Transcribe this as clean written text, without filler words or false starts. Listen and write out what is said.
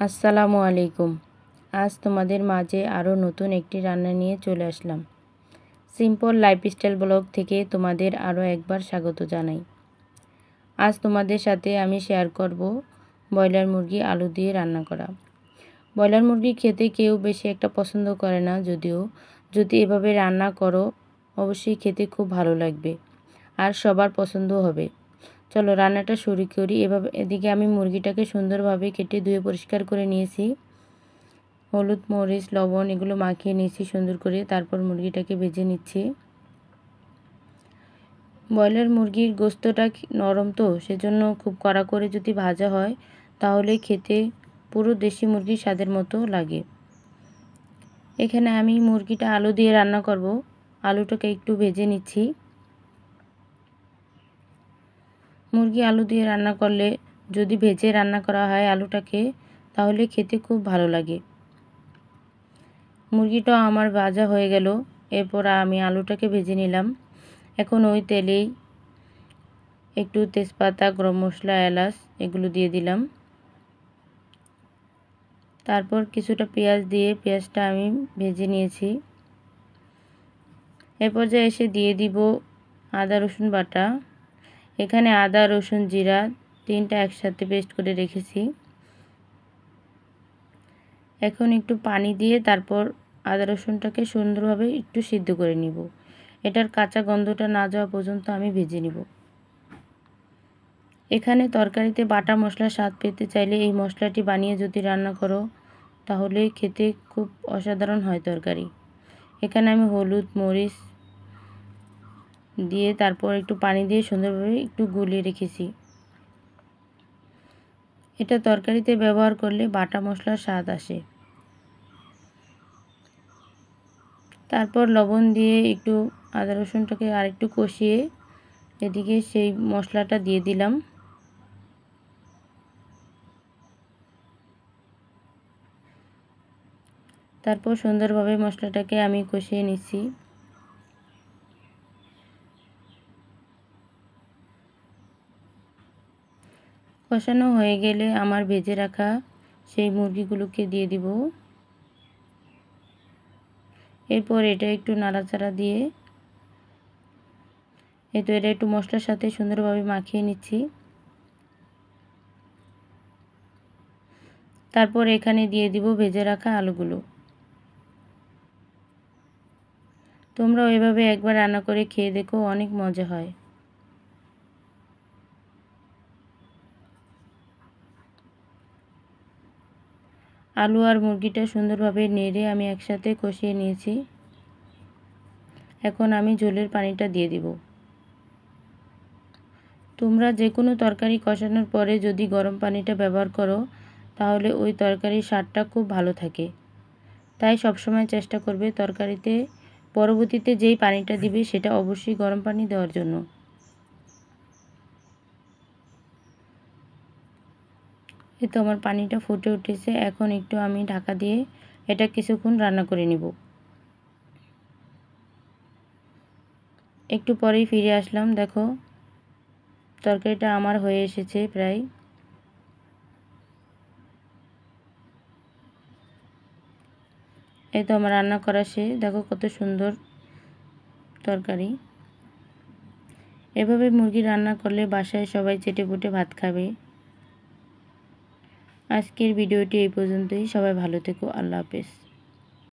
আসসালামু আলাইকুম। আজ তোমাদের মাঝে আরও নতুন একটি রান্না নিয়ে চলে আসলাম। সিম্পল লাইফস্টাইল ব্লগ থেকে তোমাদের আরও একবার স্বাগত জানাই। আজ তোমাদের সাথে আমি শেয়ার করব ব্রয়লার মুরগি আলু দিয়ে রান্না করা। ব্রয়লার মুরগি খেতে কেউ বেশি একটা পছন্দ করে না, যদিও যদি এভাবে রান্না করো অবশ্যই খেতে খুব ভালো লাগবে আর সবার পছন্দও হবে। চলো রান্নাটা শুরু করি। এদিকে আমি মুরগিটাকে সুন্দরভাবে কেটে ধুয়ে পরিষ্কার করে নিয়েছি। হলুদ, মরিচ, লবণ এগুলো মাখিয়ে নিয়েছি সুন্দর করে। তারপর মুরগিটাকে ভেজে নিচ্ছি। ব্রয়লার মুরগির গোস্তটা নরম, তো সেজন্য খুব কড়া করে যদি ভাজা হয় তাহলে খেতে পুরো দেশি মুরগির স্বাদের মতো লাগে। এখানে আমি মুরগিটা আলু দিয়ে রান্না করব। আলুটাকে একটু ভেজে নিচ্ছি। মুরগি আলু দিয়ে রান্না করলে যদি ভেজে রান্না করা হয় আলুটাকে, তাহলে খেতে খুব ভালো লাগে। মুরগিটাও আমার ভাজা হয়ে গেল। এরপর আমি আলুটাকে ভেজে নিলাম। এখন ওই তেলেই একটু তেজপাতা, গরম মশলা, এলাচ এগুলো দিয়ে দিলাম। তারপর কিছুটা পেঁয়াজ দিয়ে পেঁয়াজটা আমি ভেজে নিয়েছি। এ পর্যায়ে এসে দিয়ে দিব আদা রসুন বাটা। এখানে আদা, রসুন, জিরা তিনটা একসাথে পেস্ট করে রেখেছি। এখন একটু পানি দিয়ে তারপর আদা রসুনটাকে সুন্দরভাবে একটু সিদ্ধ করে নিব। এটার কাঁচা গন্ধটা না যাওয়া পর্যন্ত আমি ভেজে নিব। এখানে তরকারিতে বাটা মশলার স্বাদ পেতে চাইলে এই মশলাটি বানিয়ে যদি রান্না করো তাহলে খেতে খুব অসাধারণ হয় তরকারি। এখানে আমি হলুদ, মরিচ দিয়ে তারপর একটু পানি দিয়ে সুন্দরভাবে একটু গুলিয়ে রেখেছি। এটা তরকারিতে ব্যবহার করলে বাটা মশলার স্বাদ আসে। তারপর লবণ দিয়ে একটু আদা রসুনটাকে আরেকটু কষিয়ে এদিকে সেই মশলাটা দিয়ে দিলাম। তারপর সুন্দরভাবে মশলাটাকে আমি কষিয়ে নিচ্ছি। কষানো হয়ে গেলে আমার ভেজে রাখা সেই মুরগিগুলোকে দিয়ে দিব। এরপর এটা একটু নাড়াচাড়া দিয়ে এটা একটু মশলার সাথে সুন্দরভাবে মাখিয়ে নিচ্ছি। তারপর এখানে দিয়ে দিব ভেজে রাখা আলুগুলো। তোমরাও এভাবে একবার রান্না করে খেয়ে দেখো, অনেক মজা হয়। আলু আর মুরগিটা সুন্দরভাবে নেড়ে আমি একসাথে কষিয়ে নিয়েছি। এখন আমি ঝোলের পানিটা দিয়ে দিব। তোমরা যে কোনো তরকারি কষানোর পরে যদি গরম পানিটা ব্যবহার করো তাহলে ওই তরকারির স্বাদটা খুব ভালো থাকে। তাই সবসময় চেষ্টা করবে তরকারিতে পরবর্তীতে যেই পানিটা দিবে সেটা অবশ্যই গরম পানি দেওয়ার জন্য। এই তো আমার পানিটা ফুটে উঠেছে। এখন একটু আমি ঢাকা দিয়ে এটা কিছুক্ষণ রান্না করে নিব। একটু পরেই ফিরে আসলাম। দেখো তরকারিটা আমার হয়ে এসেছে প্রায়। এই তো আমার রান্না করা শেষ। দেখো কত সুন্দর তরকারি। এভাবে মুরগি রান্না করলে বাসায় সবাই চেটেপুটে ভাত খাবে। আজকের ভিডিওটি এই পর্যন্তই। সবাই ভালো থেকো। আল্লাহ হাফেজ।